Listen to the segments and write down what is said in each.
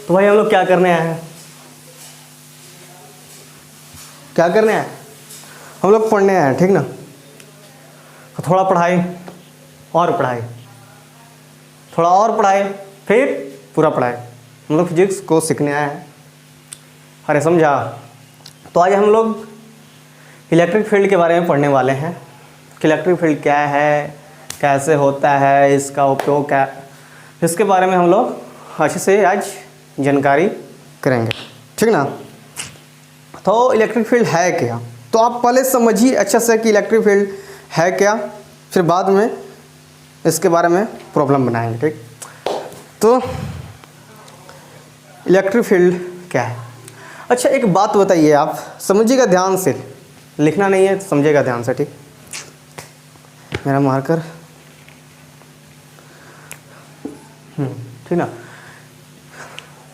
तो भाई हम लोग क्या करने आए हैं, क्या करने आए, हम लोग पढ़ने आए हैं, ठीक ना। तो थोड़ा पढ़ाई और पढ़ाई, थोड़ा और पढ़ाई, फिर पूरा पढ़ाई, हम लोग फिजिक्स को सीखने आए हैं। अरे समझा। तो आज हम लोग इलेक्ट्रिक फील्ड के बारे में पढ़ने वाले हैं कि इलेक्ट्रिक फील्ड क्या है, कैसे होता है, इसका उपयोग क्या, इसके बारे में हम लोग अच्छे से आज जानकारी करेंगे, ठीक ना। तो इलेक्ट्रिक फील्ड है क्या, तो आप पहले समझिए अच्छा से कि इलेक्ट्रिक फील्ड है क्या, फिर बाद में इसके बारे में प्रॉब्लम बनाएंगे, ठीक। तो इलेक्ट्रिक फील्ड क्या है। अच्छा एक बात बताइए, आप समझिएगा ध्यान से, लिखना नहीं है, समझिएगा ध्यान से, ठीक। मेरा मार्कर, ठीक ना।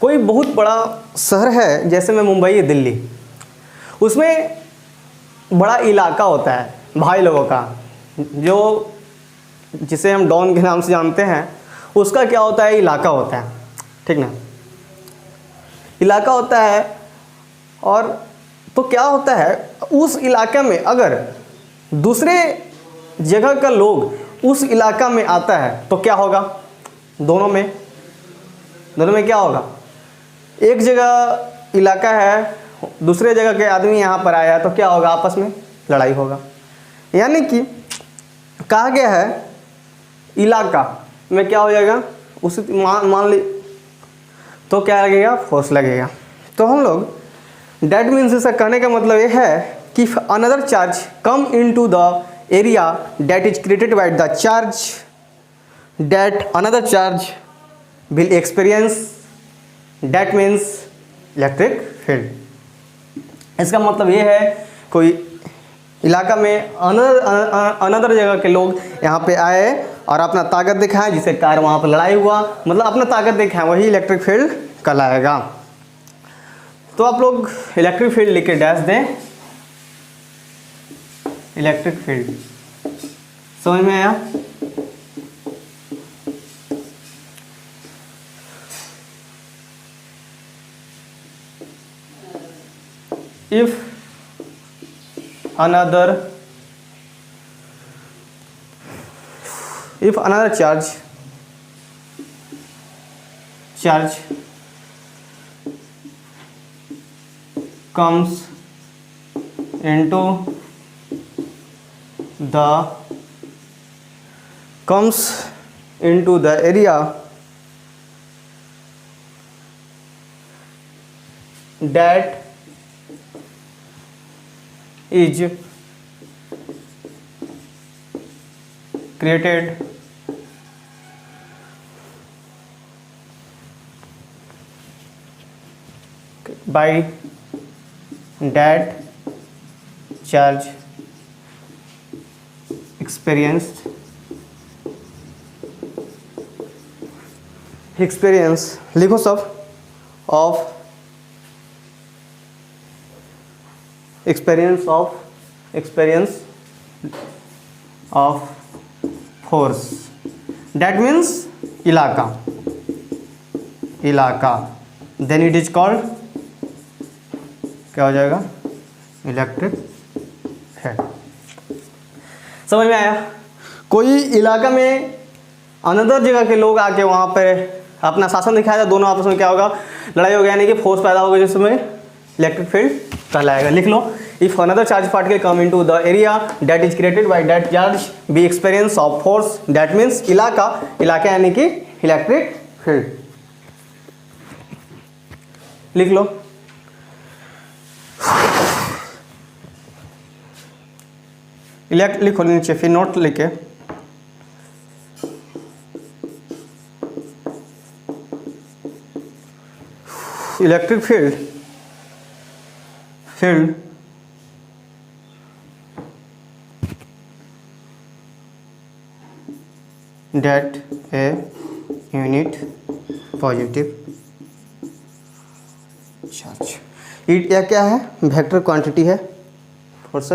कोई बहुत बड़ा शहर है, जैसे मैं मुंबई, दिल्ली, उसमें बड़ा इलाका होता है भाई लोगों का, जो जिसे हम डॉन के नाम से जानते हैं, उसका क्या होता है, इलाका होता है, ठीक ना। इलाका होता है, और तो क्या होता है, उस इलाके में अगर दूसरे जगह का लोग उस इलाका में आता है तो क्या होगा, दोनों में क्या होगा, एक जगह इलाका है, दूसरे जगह के आदमी यहाँ पर आया तो क्या होगा, आपस में लड़ाई होगा। यानी कि कहा गया है इलाका में क्या हो जाएगा, उस मान ली तो क्या लगेगा, फोर्स लगेगा। तो हम लोग डेट मीन्स, इसका कहने का मतलब ये है कि another charge come into the area that is created by the charge that another charge will experience, that means electric field. इसका मतलब ये है कोई इलाका में अनदर जगह के लोग यहाँ पे आए और अपना ताकत दिखाएं, जिससे कारण वहाँ पर लड़ाई हुआ, मतलब अपना ताकत दिखाएं, वही इलेक्ट्रिक फील्ड कहलाएगा। तो आप लोग इलेक्ट्रिक फील्ड लिख के डैश दें, इलेक्ट्रिक फील्ड, समझ में आया। If another charge comes into the area that is created by that charge experience लिखो सब, of experience of force, that means इलाका, then it is called, क्या हो जाएगा, इलेक्ट्रिक फील्ड। समझ में आया। कोई इलाका में अनदर जगह के लोग आके वहाँ पर अपना शासन दिखाया, दोनों आपस में क्या होगा, लड़ाई होगा, यानी कि फोर्स पैदा होगा, जिसमें इलेक्ट्रिक फील्ड कहलाएगा। लिख लो, if another charge particle come into the area that is created by that charge be experience of force, that means इलाका यानी कि इलेक्ट्रिक फील्ड। लिख लो, लिखो नीचे, फिर नोट लिखे, electric field that a unit positive charge, यह क्या है, वेक्टर क्वांटिटी है फोर्स।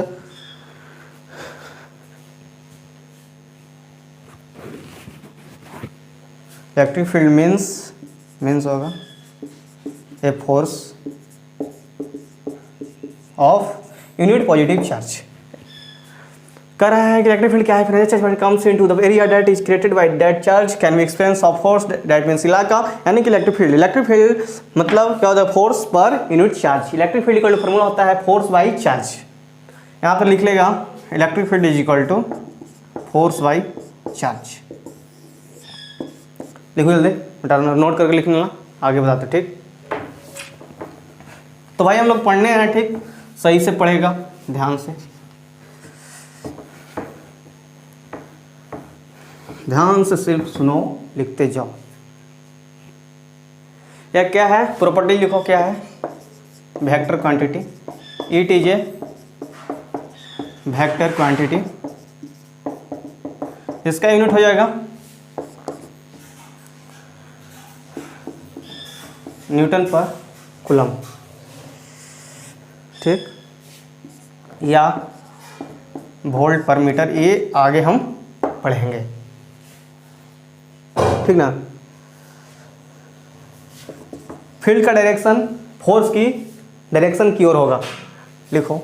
इलेक्ट्रिक फील्ड मीन्स होगा a force of unit positive charge. कह रहा है कि इलेक्ट्रिक फील्ड क्या है, फिर charge comes into the area that is created by that charge can be expense of force that means इलाका, यानी कि इलेक्ट्रिक फील्ड मतलब क्या होता है, फोर्स पर यूनिट चार्ज। इलेक्ट्रिक फील्ड का फॉर्मूला होता है फोर्स बाई चार्ज। यहाँ पर लिख लेगा electric field is equal to force by charge. लिखो जल्दी, नोट करके लिख लेना, आगे बताते। ठीक, तो भाई हम लोग पढ़ने हैं, ठीक, सही से पढ़ेगा, ध्यान से सिर्फ सुनो, लिखते जाओ। यह क्या है, प्रॉपर्टी लिखो क्या है, vector quantity. It is a vector quantity, इसका यूनिट हो जाएगा न्यूटन पर कूलम, ठीक, या वोल्ट पर मीटर, ये आगे हम पढ़ेंगे, ठीक ना। फील्ड का डायरेक्शन फोर्स की डायरेक्शन की ओर होगा। लिखो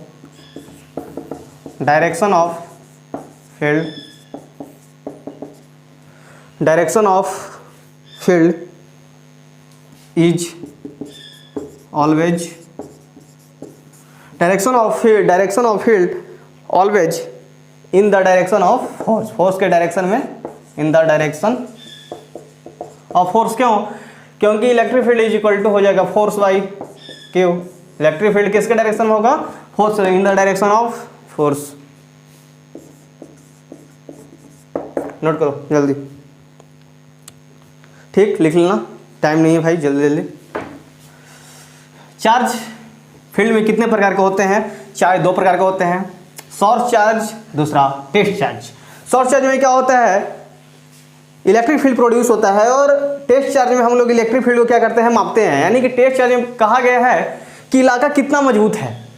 direction of field is always direction of field always in the direction of force. Force के डायरेक्शन में in the direction of force. क्यों? क्योंकि electric field is equal to हो जाएगा force by Q. Electric field किसके direction में होगा, force, in the direction of force. Note करो जल्दी, ठीक, लिख लेना, टाइम नहीं है भाई, जल्दी जल्दी। चार्ज फील्ड में कितने प्रकार के होते हैं, चार्ज दो प्रकार के होते हैं, सोर्स चार्ज, दूसरा टेस्ट चार्ज। सोर्स चार्ज में क्या होता है, इलेक्ट्रिक फील्ड प्रोड्यूस होता है, और टेस्ट चार्ज में हम लोग इलेक्ट्रिक फील्ड को क्या करते हैं, मापते हैं। यानी कि टेस्ट चार्ज में कहा गया है कि इलाका कितना मजबूत है,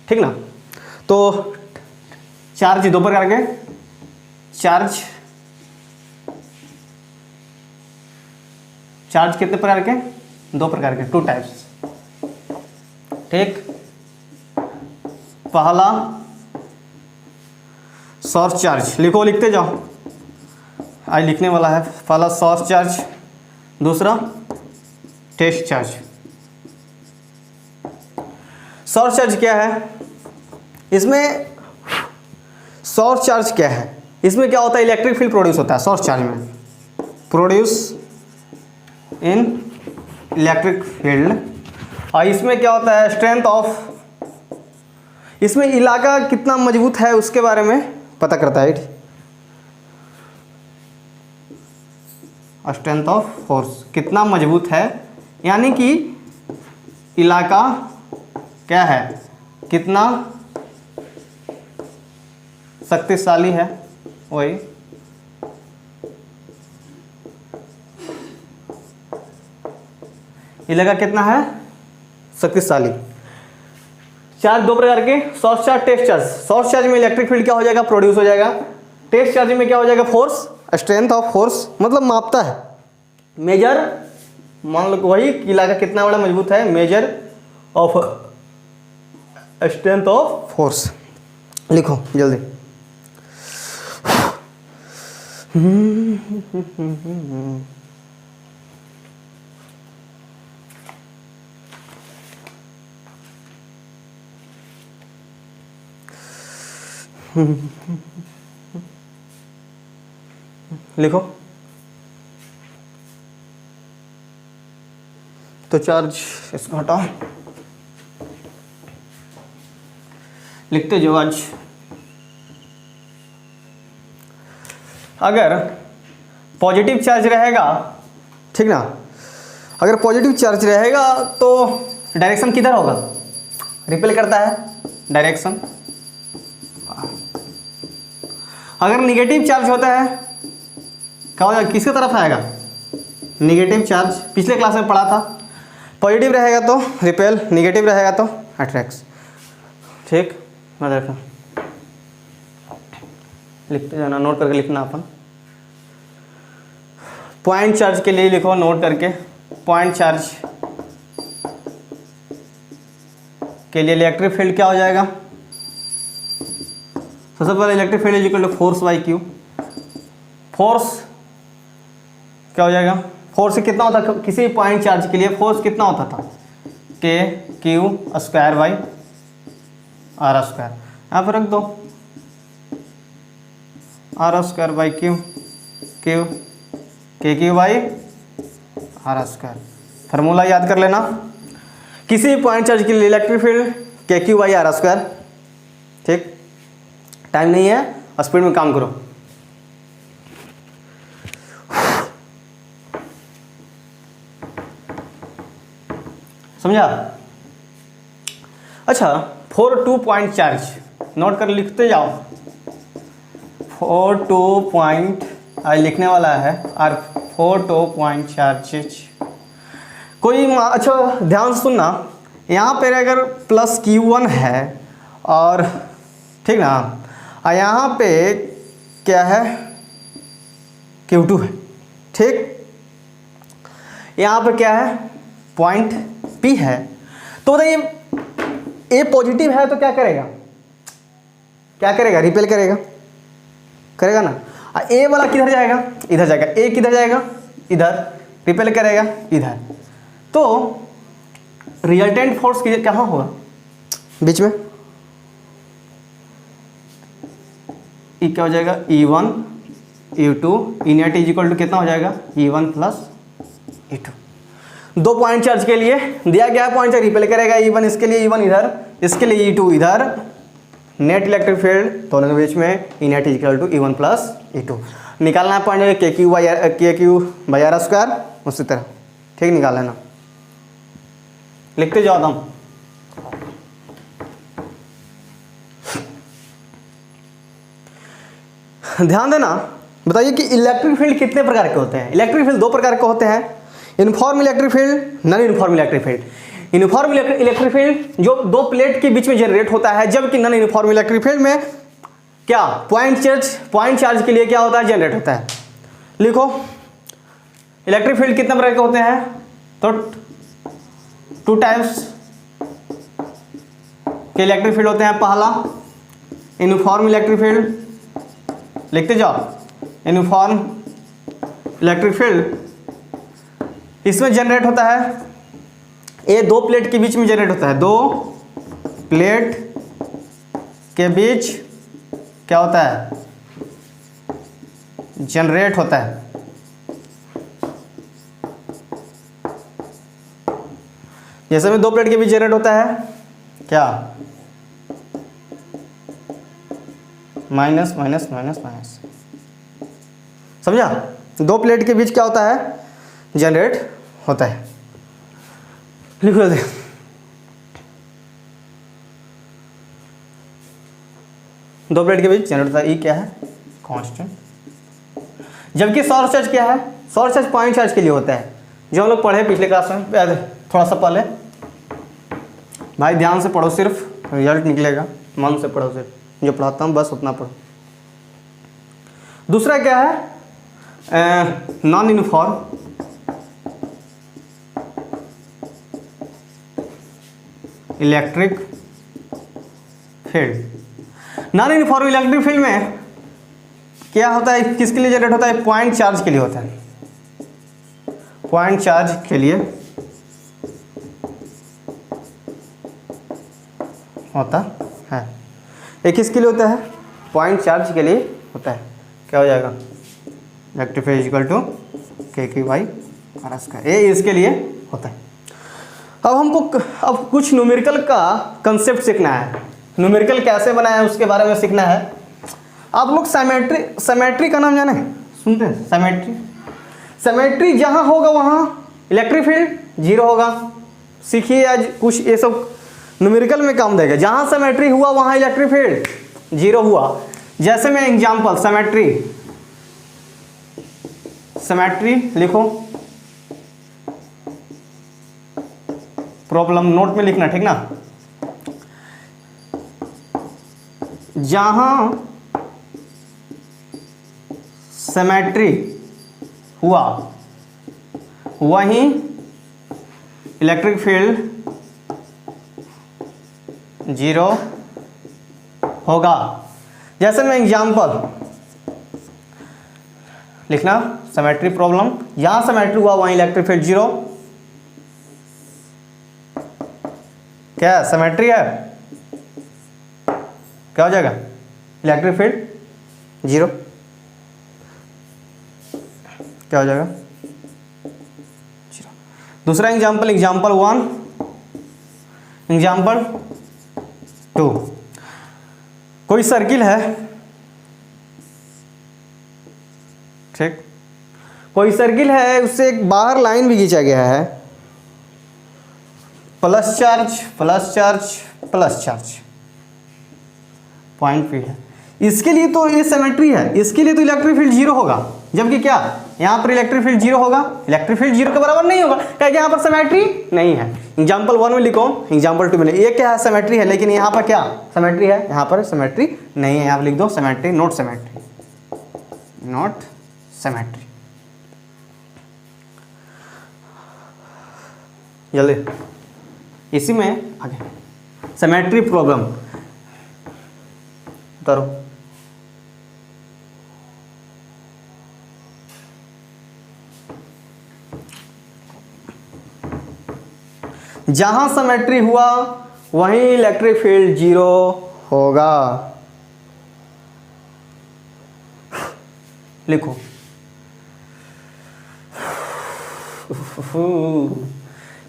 ठीक ना। तो चार्ज दो प्रकार के, चार्ज कितने प्रकार के, दो प्रकार के, टू टाइप्स, ठीक। पहला सोर्स चार्ज, लिखो, लिखते जाओ, आज लिखने वाला है। पहला सोर्स चार्ज, दूसरा टेस्ट चार्ज। सोर्स चार्ज क्या है, इसमें सोर्स चार्ज क्या है, इसमें क्या होता है, इलेक्ट्रिक फील्ड प्रोड्यूस होता है सोर्स चार्ज में, प्रोड्यूस इन इलेक्ट्रिक फील्ड। और इसमें क्या होता है, स्ट्रेंथ ऑफ, इसमें इलाका कितना मजबूत है उसके बारे में पता करता है, स्ट्रेंथ ऑफ फोर्स, कितना मजबूत है, यानी कि इलाका क्या है, कितना शक्तिशाली है, वही इलाका कितना है शक्तिशाली। चार्ज दो प्रकार के, source charge, test charge. Source charge में इलेक्ट्रिक फील्ड क्या हो जाएगा, प्रोड्यूस हो जाएगा। टेस्ट चार्ज में क्या हो जाएगा, फोर्स, स्ट्रेंथ ऑफ फोर्स, मतलब मापता है, मेजर, मान लो वही इलाका कितना बड़ा मजबूत है, measure of strength of force. लिखो जल्दी। लिखो, तो चार्ज इसको हटाओ, लिखते जो आज। अगर पॉजिटिव चार्ज रहेगा, ठीक ना, अगर पॉजिटिव चार्ज रहेगा तो डायरेक्शन किधर होगा, रिपेल करता है डायरेक्शन। अगर निगेटिव चार्ज होता है क्या हो जाएगा, किसकी तरफ आएगा, निगेटिव चार्ज, पिछले क्लास में पढ़ा था। पॉजिटिव रहेगा तो रिपेल, निगेटिव रहेगा तो अट्रैक्ट्स, ठीक। मैं देखा, लिखते जाना, नोट करके लिखना अपन। पॉइंट चार्ज के लिए लिखो, नोट करके, पॉइंट चार्ज के लिए इलेक्ट्रिक फील्ड क्या हो जाएगा? सबसे पहले electric field is equal to force by Q. Force क्या हो जाएगा? फोर्स कितना होता था किसी पॉइंट चार्ज के लिए? फोर्स कितना होता था? K q square by r square. यहाँ पर रख दो r square by q, q k q by r square. Formula याद कर लेना, किसी पॉइंट चार्ज के लिए electric field k q by r square. ठीक, टाइम नहीं है, स्पीड में काम करो। समझा? अच्छा, 4 पॉइंट चार्ज नोट कर लिखते जाओ। 4 पॉइंट आज लिखने वाला है और 4 पॉइंट चार्ज कोई अच्छा ध्यान से सुनना, यहाँ पर अगर प्लस Q1 है और ठीक ना, और यहाँ पे क्या है? Q2 है। ठीक, यहाँ पे क्या है? पॉइंट P है। तो बताइए A पॉजिटिव है तो क्या करेगा? क्या करेगा? रिपेल करेगा, करेगा ना। A वाला किधर जाएगा? इधर जाएगा। A किधर जाएगा? इधर। रिपेल करेगा इधर। तो रिजल्टेंट फोर्स कहाँ होगा? बीच में। E क्या हो जाएगा? E1 E2 E net is equal to कितना हो जाएगा? E1 plus E2। 2 point charge के लिए दिया गया पॉइंट चार्ज रिपेल करेगा E1, इसके लिए E1 इधर, इसके लिए E2 इधर। नेट इलेक्ट्रिक फील्ड दोनों के बीच में E net is equal to E1 plus E2। निकालना है पॉइंट के क्यू बाई आर स्क्वायर, उसी तरह। ठीक, निकाल लेना, लिखते जाओ तुम। ध्यान देना, बताइए कि इलेक्ट्रिक फील्ड कितने प्रकार के होते हैं? इलेक्ट्रिक फील्ड 2 प्रकार के होते हैं, uniform electric field, non uniform electric field. Uniform electric field जो 2 प्लेट के बीच में जनरेट होता है, जबकि नॉन यूनिफॉर्म इलेक्ट्रिक फील्ड में क्या पॉइंट चार्ज के लिए क्या होता है? जनरेट होता है। लिखो, इलेक्ट्रिक फील्ड कितने प्रकार के होते हैं? तो 2 टाइप्स के इलेक्ट्रिक फील्ड होते हैं। पहला यूनिफॉर्म इलेक्ट्रिक फील्ड, लिखते जाओ। यूनिफॉर्म इलेक्ट्रिक फील्ड इसमें जनरेट होता है, ये 2 प्लेट के बीच में जनरेट होता है। 2 प्लेट के बीच क्या होता है? जनरेट होता है। जैसे में 2 प्लेट के बीच जनरेट होता है क्या? Minus minus minus minus. समझा? 2 प्लेट के बीच क्या होता है? जनरेट होता है। लिखो दे, दो प्लेट के बीच जनरेट होता है। ई क्या है? कांस्टेंट। जबकि सौर चार्ज क्या है? सौर चार्ज पॉइंट चार्ज के लिए होता है, जो हम लोग पढ़े पिछले क्लास में, थोड़ा सा पहले। भाई ध्यान से पढ़ो, सिर्फ रिजल्ट निकलेगा। मन से पढ़ो, सिर्फ जो पढ़ाता हूँ बस उतना पढ़ो। दूसरा क्या है? Non uniform electric field. Non uniform electric field में क्या होता है? किसके लिए जनरेट होता है? पॉइंट चार्ज के लिए होता है। पॉइंट चार्ज के लिए होता है। ये किसके लिए होता है? पॉइंट चार्ज के लिए होता है। क्या हो जाएगा? इलेक्ट्रिक फील्ड इक्वल टू के क्यू बाई आर स्क्वायर। ये इसके लिए होता है। अब हमको कुछ न्यूमेरिकल का कंसेप्ट सीखना है। न्यूमेरिकल कैसे बनाया है उसके बारे में सीखना है। आप लोग सिमेट्री का नाम जाने सुनते हैं? सिमेट्री जहाँ होगा वहाँ इलेक्ट्रिक फील्ड 0 होगा। सीखिए आज कुछ ये सब न्यूमेरिकल में काम देगा। जहाँ सिमेट्री हुआ वहाँ इलेक्ट्रिक फील्ड 0 हुआ। जैसे मैं एग्जांपल सिमेट्री लिखो, प्रॉब्लम नोट में लिखना, ठीक ना। जहां सिमेट्री हुआ वहीं इलेक्ट्रिक फील्ड जीरो होगा। जैसे मैं एग्जाम्पल लिखना, सिमेट्री प्रॉब्लम, यहां सिमेट्री हुआ वहीं इलेक्ट्रिक फील्ड जीरो। क्या सिमेट्री है, क्या हो जाएगा, इलेक्ट्रिक फील्ड जीरो। क्या हो जाएगा, जीरो। दूसरा एग्जाम्पल, एग्जाम्पल 1, एग्जाम्पल 2, कोई सर्किल है, ठीक, कोई सर्किल है, उससे एक बाहर लाइन भी खींचा गया है, plus charge plus charge plus charge, point पे है। इसके लिए तो ये सिमेट्री है, इसके लिए तो इलेक्ट्रिक फील्ड जीरो होगा, जबकि क्या यहाँ पर इलेक्ट्रिक फील्ड जीरो होगा, इलेक्ट्रिक फील्ड जीरो के बराबर नहीं होगा, क्या यहाँ पर सिमेट्री नहीं है। एग्जाम्पल 1 में लिखो, एग्जाम्पल 2 में, ये क्या है, सिमेट्री है, लेकिन यहाँ पर क्या सिमेट्री है, यहाँ पर सिमेट्री नहीं है। यहाँ पर लिख दो symmetry, not symmetry, not symmetry. जल्दी इसी में आगे सिमेट्री प्रॉब्लम उतारो। जहां सिमेट्री हुआ वहीं इलेक्ट्रिक फील्ड जीरो होगा। लिखो,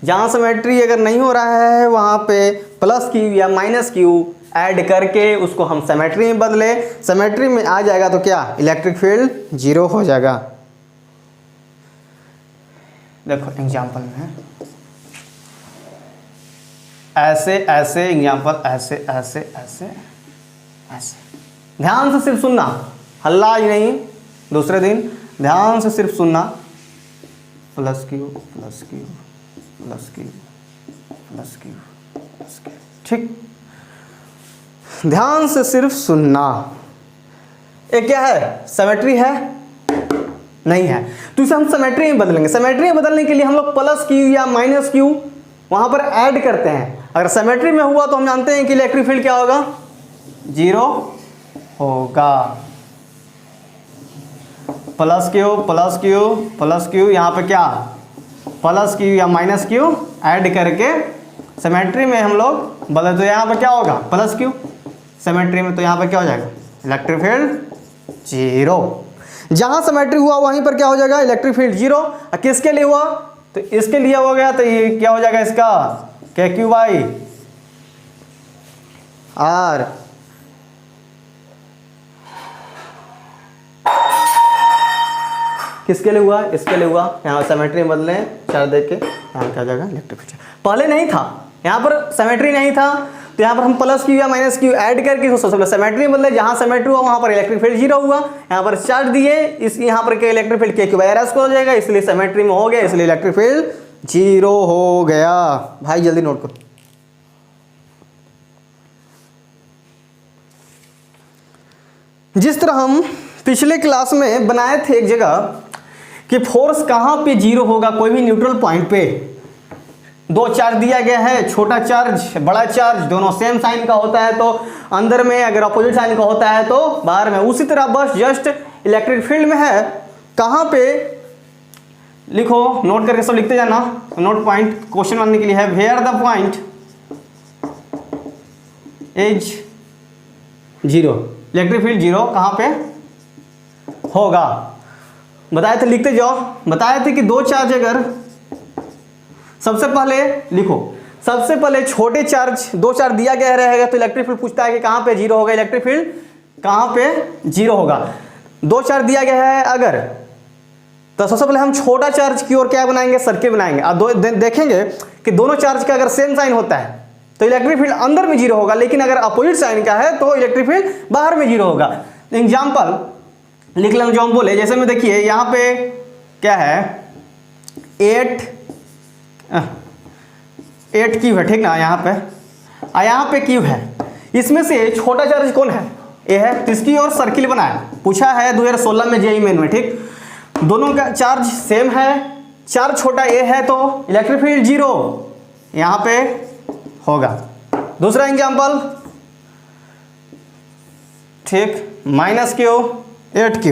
जहां सिमेट्री अगर नहीं हो रहा है वहां पे प्लस क्यू या माइनस क्यू ऐड करके उसको हम सिमेट्री में बदले, सिमेट्री में आ जाएगा तो क्या इलेक्ट्रिक फील्ड जीरो हो जाएगा। देखो एग्जाम्पल में ऐसे ऐसे, एग्जाम्पल ऐसे ऐसे ऐसे ऐसे, ध्यान से सिर्फ सुनना, हल्ला ही नहीं, दूसरे दिन ध्यान से सिर्फ सुनना। Plus Q plus Q plus Q plus Q plus Q, ठीक, ध्यान से सिर्फ सुनना। ये क्या है, सिमेट्री है नहीं है, तो इसे हम सिमेट्री में बदलेंगे। सिमेट्री में बदलने के लिए हम लोग प्लस क्यू या माइनस क्यू वहां पर ऐड करते हैं। अगर सिमेट्री में हुआ तो हम जानते हैं कि इलेक्ट्रिक फील्ड क्या होगा, जीरो होगा। Plus Q plus Q plus Q, यहाँ पे क्या प्लस क्यू या माइनस क्यू ऐड करके सिमेट्री में हम लोग बदल, तो यहाँ पे क्या होगा प्लस क्यू, सिमेट्री में तो यहाँ पे क्या हो जाएगा इलेक्ट्रिक फील्ड जीरो। जहां सिमेट्री हुआ वहीं पर क्या हो जाएगा इलेक्ट्रिक फील्ड जीरो। किसके लिए हुआ, तो इसके लिए हो गया, तो ये क्या हो जाएगा इसका के क्यू बाई आर। किसके लिए हुआ, इसके लिए हुआ। यहाँ सिमेट्री में बदले चार देख के, यहाँ क्या हो जाएगा इलेक्ट्रिक फील्ड। पहले नहीं था, यहाँ पर सिमेट्री नहीं था, तो यहाँ पर हम प्लस क्यू या माइनस क्यू ऐड करके सबसे पहले सिमेट्री में बदले। जहाँ सिमेट्री हुआ वहाँ पर इलेक्ट्रिक फील्ड जीरो हुआ, यहाँ पर चार्ज दिए, इस यहाँ पर के electric field k q by are हो जाएगा, इसलिए सिमेट्री में हो गया, इसलिए इलेक्ट्रिक फील्ड जीरो हो गया। भाई जल्दी नोट करो। जिस तरह हम पिछले क्लास में बनाए थे एक जगह कि फोर्स कहाँ पे जीरो होगा, कोई भी न्यूट्रल पॉइंट पे दो चार्ज दिया गया है, छोटा चार्ज बड़ा चार्ज, दोनों सेम साइन का होता है तो अंदर में, अगर अपोजिट साइन का होता है तो बाहर में। उसी तरह बस जस्ट इलेक्ट्रिक फील्ड में है, कहाँ पे लिखो, नोट करके सब लिखते जाना। नोट पॉइंट क्वेश्चन बनने के लिए है, where the point is zero, electric field zero कहाँ पे होगा। बताए थे, लिखते जाओ। बताए थे कि दो चार्ज अगर, सबसे पहले लिखो, सबसे पहले छोटे चार्ज, दो चार्ज दिया गया रहेगा तो इलेक्ट्रिक फील्ड पूछता है कि कहाँ पे जीरो होगा, इलेक्ट्रिक फील्ड कहाँ पे जीरो होगा। दो चार्ज दिया गया है अगर, तो सबसे पहले हम छोटा चार्ज की ओर क्या बनाएंगे, सर्किल बनाएंगे। अब देखेंगे कि दोनों चार्ज का अगर सेम साइन होता है तो इलेक्ट्रिक फील्ड अंदर में जीरो होगा, लेकिन अगर अपोजिट साइन का है तो इलेक्ट्रिक फील्ड बाहर में जीरो होगा। एग्जाम्पल लिख लें जो हम बोले, जैसे में देखिए यहाँ पे क्या है, 8 क्यू है, ठीक ना, यहाँ पे यहाँ पे क्यू है। इसमें से छोटा चार्ज कौन है, ए है, तो इसकी और सर्किल बनाया, पूछा है 2016 में जेईई मेन में, ठीक। दोनों का चार्ज सेम है, चार्ज छोटा ए है तो इलेक्ट्रिक फील्ड जीरो यहाँ पे होगा। दूसरा एग्जाम्पल, ठीक, -q 8q।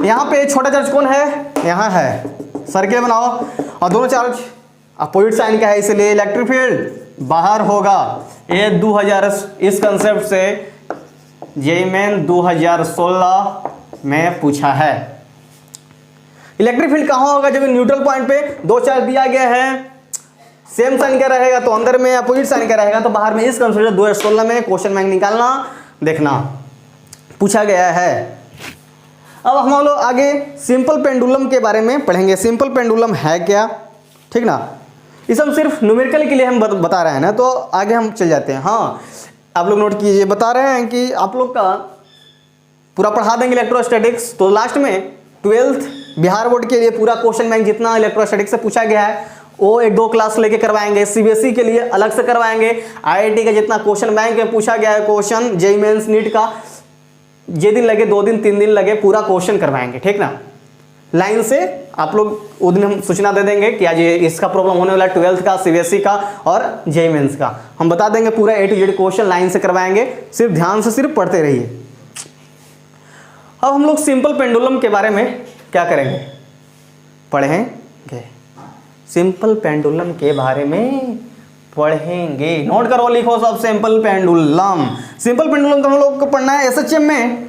यहाँ पे छोटा चार्ज कौन है, यहाँ है, सर्किल बनाओ और दोनों चार्ज अपोजिट साइन का है, इसलिए इलेक्ट्रिक फील्ड बाहर होगा। ये 2000 इस कंसेप्ट से जेईई मेन 2016 में पूछा है। इलेक्ट्रिक फील्ड कहाँ होगा, जब न्यूट्रल पॉइंट पे दो चार्ज दिया गया है, सेम साइन का रहेगा तो अंदर में, अपोजिट साइन का रहेगा तो बाहर में। इस कंसेप्ट से 2016 में क्वेश्चन बैंक निकालना, देखना पूछा गया है। अब हम लोग आगे सिंपल पेंडुलम के बारे में पढ़ेंगे। सिंपल पेंडुलम है क्या, ठीक ना, इसे हम सिर्फ न्यूमेरिकल के लिए हम बता रहे हैं ना, तो आगे हम चल जाते हैं। हाँ, आप लोग नोट कीजिए, बता रहे हैं कि आप लोग का पूरा पढ़ा देंगे इलेक्ट्रोस्टैटिक्स, तो लास्ट में 12th बिहार बोर्ड के लिए पूरा क्वेश्चन बैंक जितना इलेक्ट्रोस्टैटिक्स से पूछा गया है वो 1-2 क्लास लेके करवाएंगे। सीबीएसई के लिए अलग से करवाएंगे। आईआईटी का जितना क्वेश्चन बैंक में पूछा गया है क्वेश्चन, जेईई मेंस नीट का, ये दिन लगे 2 दिन 3 दिन लगे, पूरा क्वेश्चन करवाएंगे, ठीक ना, लाइन से। आप लोग उस दिन हम सूचना दे देंगे कि आज ये इसका प्रॉब्लम होने वाला है, 12th का, सीबीएसई का और जेईई मेंस का, हम बता देंगे। पूरा A to Z question line से करवाएंगे, सिर्फ ध्यान से सिर्फ पढ़ते रहिए। अब हम लोग सिंपल पेंडुलम के बारे में क्या करेंगे, पढ़ेंगे। सिंपल पेंडुलम के बारे में पढ़ेंगे, नोट करो, लिखो सब, सिंपल पेंडुलम। सिंपल पेंडुलम तो हम लोग को पढ़ना है एसएचएम में,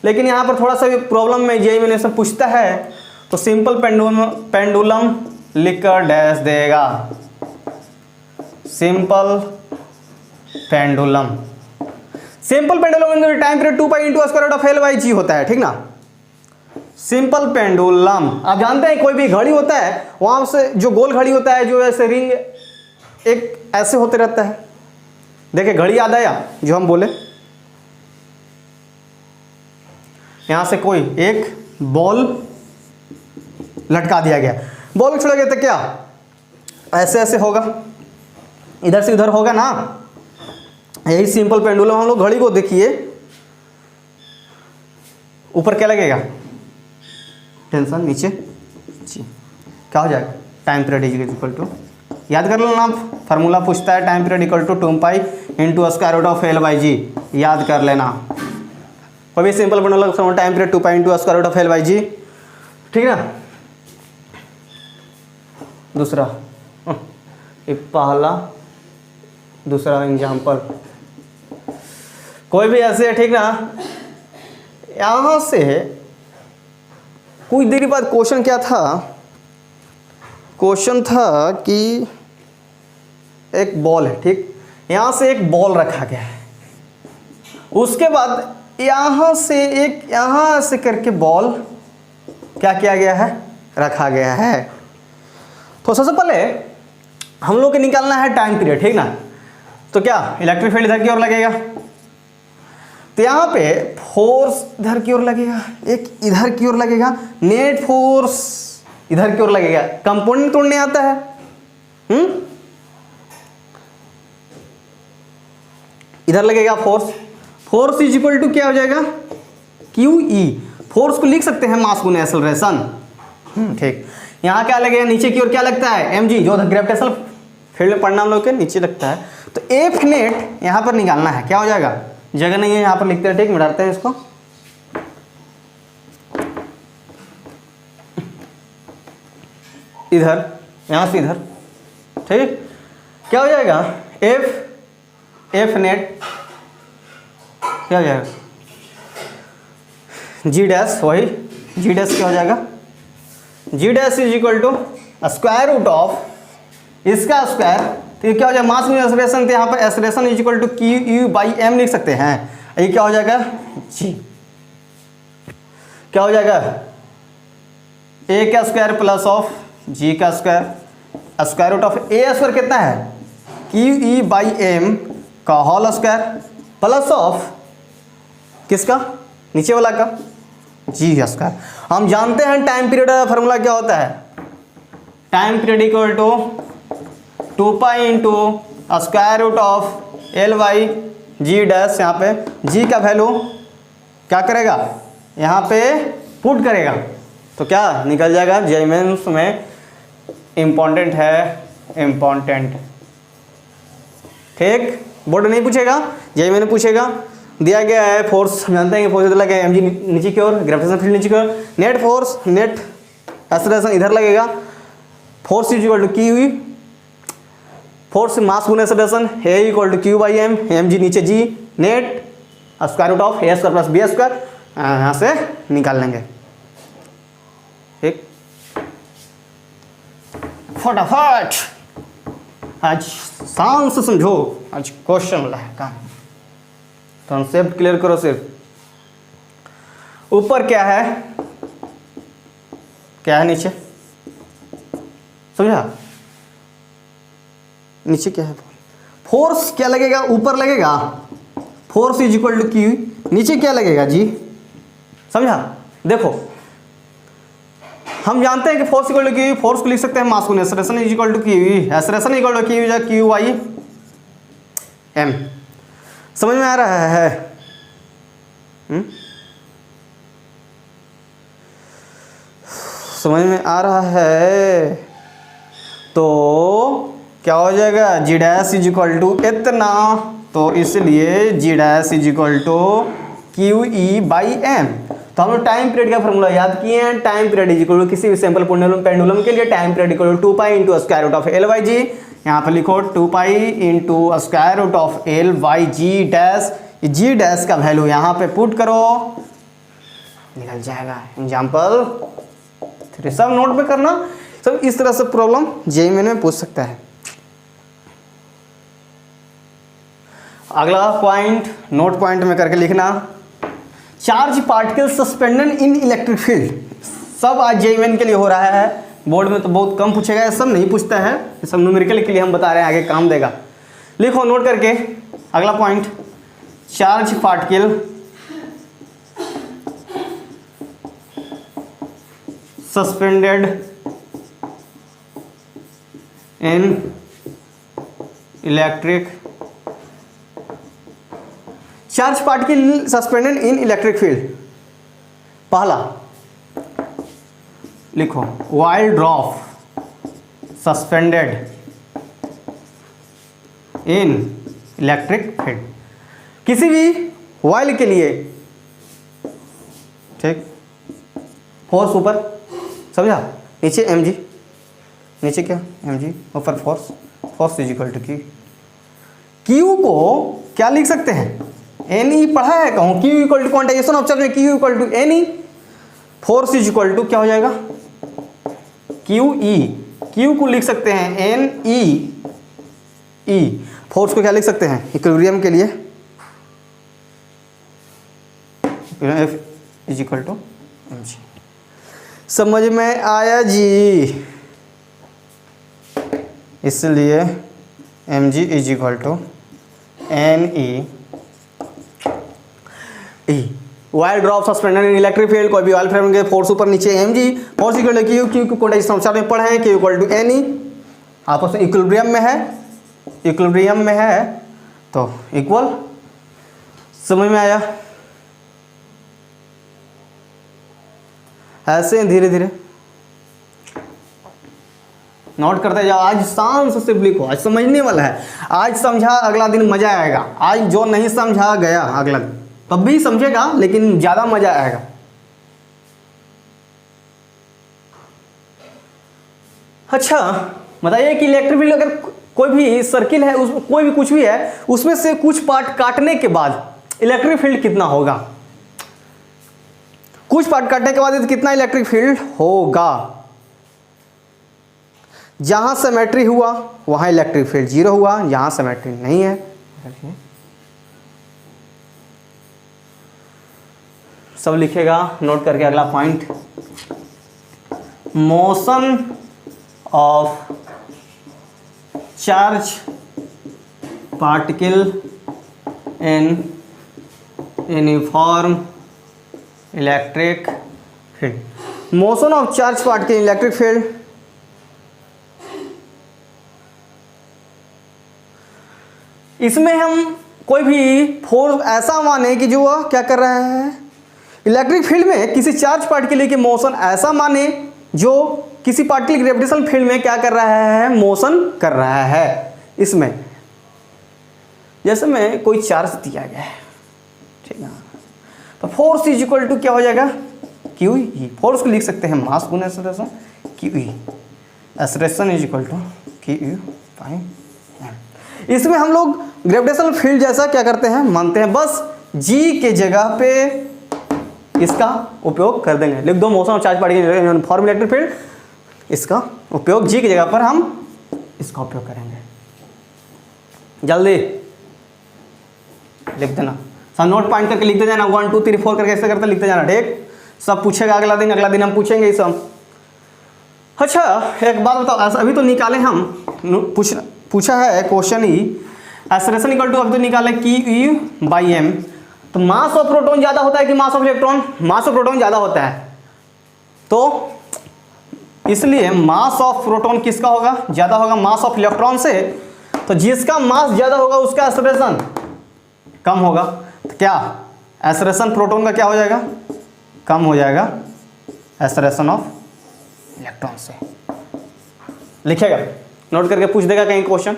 लेकिन यहाँ पर थोड़ा सा भी प्रॉब्लम में जेईई में से पूछता है, तो सिंपल पेंडुलम लिखकर डैश देगा, simple pendulum. Simple pendulum time period 2 pi into square root of L/G होता है, ठीक ना। सिंपल पेंडुलम आप जानते हैं, कोई भी घड़ी होता है वहां से जो गोल घड़ी होता है, जो ऐसे रिंग एक ऐसे होते रहता है। देखिए घड़ी याद आया जो हम बोले, यहां से कोई एक बॉल लटका दिया गया, बॉल छोड़ा गया तो क्या ऐसे ऐसे होगा, इधर से उधर होगा ना, यही सिंपल पेंडुलम। हम लोग घड़ी को देखिए, ऊपर क्या लगेगा, टेंशन, नीचे जी, क्या हो जाएगा, टाइम पीरियड इक्वल टू, याद कर लेना, फार्मूला पूछता है, time period equal to 2 pi into square root of L/G, याद कर लेना। कोई भी simple pendulum time period 2 pi into square root of L/G, ठीक है ना। दूसरा ये पहला, दूसरा एग्जाम्पल, कोई भी ऐसे है, ठीक ना। यहाँ से कुछ देर बाद क्वेश्चन क्या था, क्वेश्चन था कि एक बॉल है, ठीक, यहाँ से एक बॉल रखा गया है, उसके बाद यहाँ से एक, यहाँ से करके बॉल क्या किया गया है, रखा गया है। तो सबसे पहले हम लोग को निकालना है टाइम पीरियड, ठीक ना। तो क्या इलेक्ट्रिक फील्ड इधर की ओर लगेगा, तो यहाँ पे फोर्स इधर की ओर लगेगा, एक इधर की ओर लगेगा, नेट फोर्स इधर की ओर लगेगा। कंपोनेंट तोड़ने आता है, इधर लगेगा force, force is equal to क्या हो जाएगा, QE। फोर्स को लिख सकते हैं मास गुना एक्सेलरेशन, ठीक। यहाँ क्या लगेगा, नीचे की ओर क्या लगता है, mg, जो ग्रेविटेशनल फील्ड में पढ़ना हम लोग के नीचे लगता है। तो F नेट यहाँ पर निकालना है, क्या हो जाएगा, जगह नहीं है यहाँ पर लिखते हैं, ठीक, मिटाते हैं इसको, इधर, यहाँ से इधर, ठीक, क्या हो जाएगा, F नेट क्या हो जाएगा, G डैश, वही G डैश क्या हो जाएगा, G dash is equal to square root of इसका स्क्वायर, तो ये क्या हो जाएगा, मास में एक्सेलरेशन, तो यहाँ पर acceleration is equal to QU/m लिख सकते हैं। ये क्या हो जाएगा, G क्या हो जाएगा, A का स्क्वायर प्लस ऑफ G का square, square root of A square कितना है, QE/m का होल स्क्वायर प्लस ऑफ किसका, नीचे वाला का, G का स्क्वायर। हम जानते हैं टाइम पीरियड का फॉर्मूला क्या होता है, time period equal to 2 pi into square root of L/G dash. यहाँ पे G का वैल्यू क्या करेगा, यहाँ पे पुट करेगा, तो क्या निकल जाएगा, जेईई मेंस में इम्पॉर्टेंट है, इम्पॉर्टेंट ठीक, बोर्ड नहीं पूछेगा, यही मैंने पूछेगा। दिया गया है फोर्स, हम जानते हैं कि फोर्स इधर लगेगा mg नीचे की ओर, ग्रेविटेशन फील्ड नीचे की ओर, नेट फोर्स, नेट एक्सेलरेशन इधर लगेगा, force is equal to Q, force mass गुना acceleration A equal to Q by M, mg नीचे g, net square root of A square plus B square, यहाँ से निकाल लेंगे। ठीक, फटाफट आज शान से समझो, आज क्वेश्चन वाला है काम, कॉन्सेप्ट क्लियर करो सिर्फ। ऊपर क्या है, क्या है नीचे, समझा? नीचे क्या है, फोर्स क्या लगेगा, ऊपर लगेगा force is equal to Q, नीचे क्या लगेगा जी, समझा? देखो हम जानते हैं कि force equal to Q, force को लिख सकते हैं मास गुना acceleration is equal to q, acceleration equal to Q q I m. समझ में आ रहा है? समझ में आ रहा है? तो क्या हो जाएगा, g dash is equal to इतना, तो इसलिए g dash is equal to q E by m. तो हम लोग टाइम पीरियड का फॉर्मूला याद किए हैं, time period is equal to किसी भी सिंपल पेंडुलम के लिए time period equal to 2 pi into square root of l by g. यहाँ पर लिखो 2 pi into square root of l by g dash, g dash का वैल्यू यहाँ पे पुट करो, निकल जाएगा। एग्जाम्पल 3 सब नोट पे करना, सब इस तरह से प्रॉब्लम जेईई में पूछ सकता है। अगला पॉइंट नोट पॉइंट में करके लिखना, charge particle suspended in electric field. सब आज जेईई के लिए हो रहा है, बोर्ड में तो बहुत कम पूछेगा, ये सब नहीं पूछता है, ये सब न्यूमेरिकल के लिए हम बता रहे हैं, आगे काम देगा। लिखो नोट करके अगला point, charge particle suspended in electric, charge particle suspended in electric field. पहला लिखो, while drop suspended in electric field, किसी भी व्हाइल के लिए, ठीक, फोर्स ऊपर, समझा? नीचे mg, नीचे क्या mg, ऊपर force, force is equal to Q. Q को क्या लिख सकते हैं, एनी पढ़ा है कहूँ, q equal to quantization of charge में q equal to n e, force is equal to क्या हो जाएगा, क्यू ई, क्यू को लिख सकते हैं एन ई ई, फोर्स को क्या लिख सकते हैं इक्विलिब्रियम के लिए, F is equal to mg। समझ में आया जी? इसलिए mg is equal to N E, wire drop suspended in electric field, कोई भी वायर फ्रेम के फोर्स ऊपर नीचे mg, force equal to Q, Q को क्वांटाइजेशन चार्ज में पढ़े हैं, Q equal to N E, आपस में इक्विलिब्रियम में है, इक्विलिब्रियम में है तो इक्वल। समझ में आया? ऐसे धीरे धीरे नोट करते जाओ, आज शान से सिर्फ लिखो, आज समझने वाला है, आज समझा अगला दिन मजा आएगा, आज जो नहीं समझा गया अगला दिन तब भी समझेगा, लेकिन ज़्यादा मज़ा आएगा। अच्छा बताइए कि इलेक्ट्रिक फील्ड अगर कोई भी सर्किल है, उस कोई भी कुछ भी है, उसमें से कुछ पार्ट काटने के बाद इलेक्ट्रिक फील्ड कितना होगा, कुछ पार्ट काटने के बाद कितना इलेक्ट्रिक फील्ड होगा। जहां सिमेट्री हुआ वहां इलेक्ट्रिक फील्ड 0 हुआ, जहां सिमेट्री नहीं है, सब लिखेगा नोट करके। अगला point, motion of charge particle in uniform electric field. Motion of charge particle in electric field, इसमें हम कोई भी फोर्स ऐसा माने कि जो वह क्या कर रहा है इलेक्ट्रिक फील्ड में, किसी चार्ज पार्टिकल की मोशन ऐसा माने जो किसी पार्टिकल ग्रेविटेशनल फील्ड में क्या कर रहा है, मोशन कर रहा है। इसमें जैसे में कोई चार्ज दिया गया है, ठीक है, तो फोर्स इज इक्वल टू क्या हो जाएगा, क्यू ई। फोर्स को लिख सकते हैं मास गुना acceleration, q E. Acceleration is equal to q E by m. इसमें हम लोग ग्रेविटेशनल फील्ड जैसा क्या करते हैं, मानते हैं, बस जी के जगह पे इसका उपयोग कर देंगे। लिख दो motion of charge particle form electric field, इसका उपयोग जी की जगह पर हम इसका उपयोग करेंगे। जल्दी लिख देना, सब नोट पॉइंट करके लिखते जाना, 1 2 3 4 करके ऐसे करते लिखते जाना, ठीक। सब पूछेगा अगला दिन हम पूछेंगे ये सब। अच्छा एक बात बताओ, अभी तो निकाले हम, पूछा है क्वेश्चन ही, एक्सेलरेशन इक्वल टू, अभी तो निकाले कि यू बाई एम। तो मास ऑफ प्रोटॉन ज़्यादा होता है कि mass of electron? Mass of proton ज़्यादा होता है, तो इसलिए मास ऑफ प्रोटॉन किसका होगा, ज़्यादा होगा मास ऑफ इलेक्ट्रॉन से। तो जिसका मास ज़्यादा होगा उसका एक्सेलरेशन कम होगा। तो क्या एक्सेलरेशन प्रोटॉन का क्या हो जाएगा, कम हो जाएगा एक्सेलरेशन ऑफ इलेक्ट्रॉन से। लिखेगा, नोट करके पूछ देगा कहीं क्वेश्चन।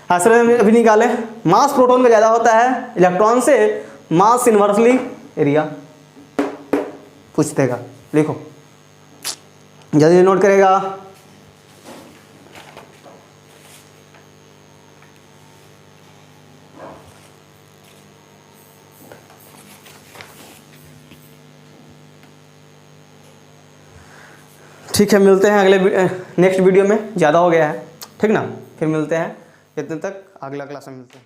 एक्सेलरेशन अभी निकाले, मास प्रोटॉन का ज़्यादा होता है इलेक्ट्रॉन से, मास इन्वर्सली एरिया पूछ देगा। लिखो जल्दी नोट करेगा। ठीक है, मिलते हैं अगले नेक्स्ट वीडियो में। ज़्यादा हो गया है, ठीक ना, फिर मिलते हैं, इतने तक अगला क्लास में मिलते हैं।